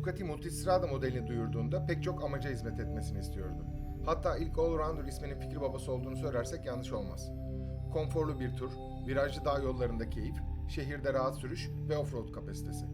Ducati Multistrada modelini duyurduğunda pek çok amaca hizmet etmesini istiyordu. Hatta ilk Allrounder isminin fikir babası olduğunu söylersek yanlış olmaz. Konforlu bir tur, virajlı dağ yollarında keyif, şehirde rahat sürüş ve offroad kapasitesi.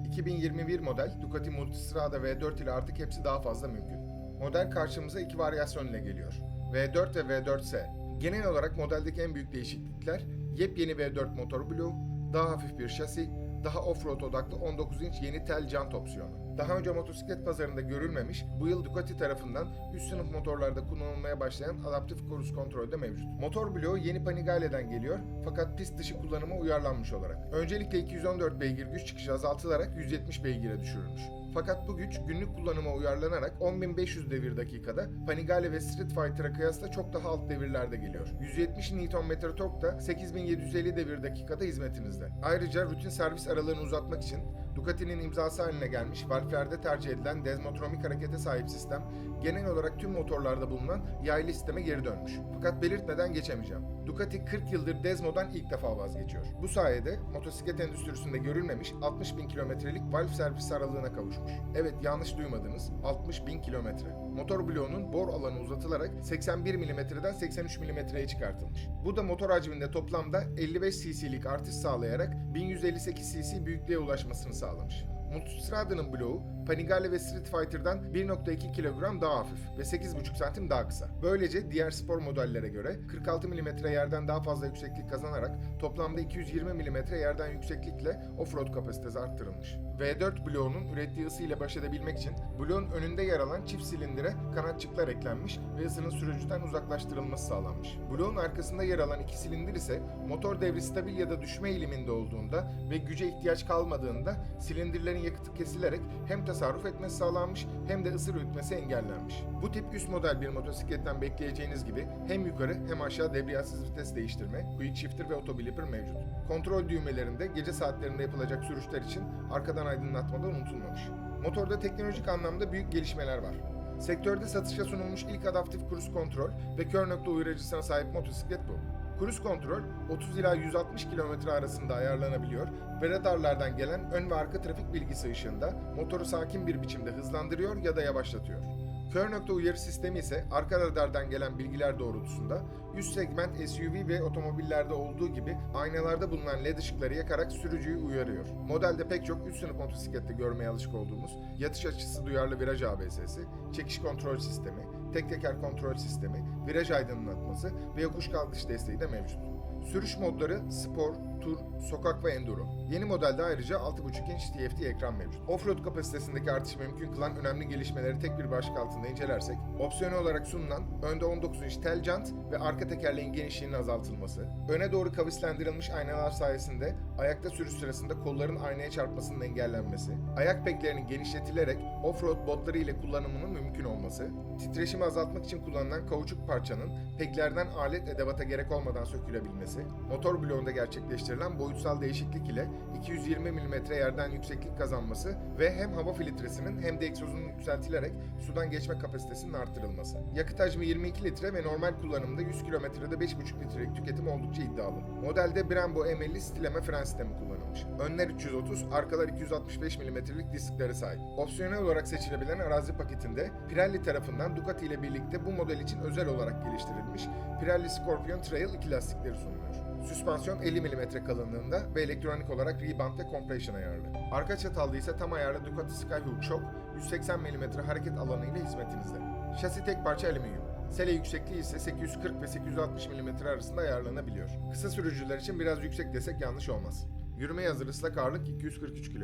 2021 model Ducati Multistrada V4 ile artık hepsi daha fazla mümkün. Model karşımıza iki varyasyon ile geliyor. V4 ve V4S. Genel olarak modeldeki en büyük değişiklikler yepyeni V4 motor bloğu, daha hafif bir şasi, daha offroad odaklı 19 inç yeni tel jant opsiyonu. Daha önce motosiklet pazarında görülmemiş, bu yıl Ducati tarafından üst sınıf motorlarda kullanılmaya başlayan adaptif cruise kontrolde mevcut. Motor bloğu yeni Panigale'den geliyor fakat pist dışı kullanıma uyarlanmış olarak. Öncelikle 214 beygir güç çıkışı azaltılarak 170 beygire düşürülmüş. Fakat bu güç günlük kullanıma uyarlanarak 10.500 devir dakikada Panigale ve Street Fighter'a kıyasla çok daha alt devirlerde geliyor. 170 Nm tork da 8.750 devir dakikada hizmetinizde. Ayrıca rutin servis aralığını uzatmak için Ducati'nin imzası haline gelmiş valflerde tercih edilen dezmotromik harekete sahip sistem genel olarak tüm motorlarda bulunan yaylı sisteme geri dönmüş. Fakat belirtmeden geçemeyeceğim. Ducati 40 yıldır Desmo'dan ilk defa vazgeçiyor. Bu sayede motosiklet endüstrisinde görülmemiş 60.000 kilometrelik valve servis aralığına kavuşmuş. Evet, yanlış duymadınız, 60.000 kilometre. Motor bloğunun bor alanı uzatılarak 81 mm'den 83 mm'ye çıkartılmış. Bu da motor hacminde toplamda 55 cc'lik artış sağlayarak 1158 cc büyüklüğe ulaşmasını sağlamış. Multistrada'nın bloğu Panigale ve Street Fighter'dan 1.2 kilogram daha hafif ve 8.5 santim daha kısa. Böylece diğer spor modellere göre 46 mm yerden daha fazla yükseklik kazanarak toplamda 220 mm yerden yükseklikle offroad kapasitesi arttırılmış. V4 bloğunun ürettiği ısı ile baş edebilmek için bloğun önünde yer alan çift silindire kanatçıklar eklenmiş ve ısının sürücüden uzaklaştırılması sağlanmış. Bloğun arkasında yer alan iki silindir ise motor devri stabil ya da düşme eğiliminde olduğunda ve güce ihtiyaç kalmadığında silindirlerin yakıtı kesilerek hem tasarruf etmesi sağlanmış hem de ısı üretmesi engellenmiş. Bu tip üst model bir motosikletten bekleyeceğiniz gibi hem yukarı hem aşağı debriyatsız vites değiştirme, quick shifter ve otoblipper mevcut. Kontrol düğmelerinde gece saatlerinde yapılacak sürüşler için arkadan aydınlatmadan unutulmamış. Motorda teknolojik anlamda büyük gelişmeler var. Sektörde satışa sunulmuş ilk adaptif cruise kontrol ve kör nokta uyarıcısına sahip motosiklet bu. Cruise kontrol 30 ila 160 km arasında ayarlanabiliyor ve radarlardan gelen ön ve arka trafik bilgisi ışığında motoru sakin bir biçimde hızlandırıyor ya da yavaşlatıyor. Kör nokta uyarı sistemi ise arka radardan gelen bilgiler doğrultusunda üst segment SUV ve otomobillerde olduğu gibi aynalarda bulunan led ışıkları yakarak sürücüyü uyarıyor. Modelde pek çok üst sınıf motosiklette görmeye alışık olduğumuz yatış açısı duyarlı viraj ABS'si, çekiş kontrol sistemi, tek teker kontrol sistemi, viraj aydınlatması ve yokuş kalkış desteği de mevcut. Sürüş modları spor, tur, sokak ve enduro. Yeni modelde ayrıca 6.5 inç TFT ekran mevcut. Offroad kapasitesindeki artışı mümkün kılan önemli gelişmeleri tek bir başlık altında incelersek, opsiyonel olarak sunulan önde 19 inç tel jant ve arka tekerleğin genişliğinin azaltılması, öne doğru kavislendirilmiş aynalar sayesinde ayakta sürüş sırasında kolların aynaya çarpmasının engellenmesi, ayak peklerinin genişletilerek offroad botları ile kullanımının mümkün olması, titreşimi azaltmak için kullanılan kauçuk parçanın peklerden alet edevata gerek olmadan sökülebilmesi, motor bloğunda gerçekleştirilen boyutsal değişiklik ile 220 mm yerden yükseklik kazanması ve hem hava filtresinin hem de egzozunun yükseltilerek sudan geçme kapasitesinin artırılması. Yakıt hacmi 22 litre ve normal kullanımda 100 kilometrede 5,5 litrelik tüketim oldukça iddialı. Modelde Brembo M50 stileme fren sistemi kullanılmış. Önler 330, arkalar 265 mm'lik disklere sahip. Opsiyonel olarak seçilebilen arazi paketinde Pirelli tarafından Ducati ile birlikte bu model için özel olarak geliştirilmiş Pirelli Scorpion Trail 2 lastikleri sunuluyor. Süspansiyon 50 mm kalınlığında ve elektronik olarak rebound ve compression ayarlı. Arka çatalda ise tam ayarlı Ducati Skyhook Shock 180 mm hareket alanıyla hizmetinizde. Şasi tek parça alüminyum. Sele yüksekliği ise 840 ve 860 mm arasında ayarlanabiliyor. Kısa sürücüler için biraz yüksek desek yanlış olmaz. Yürümeye hazır ıslak ağırlık 243 kg.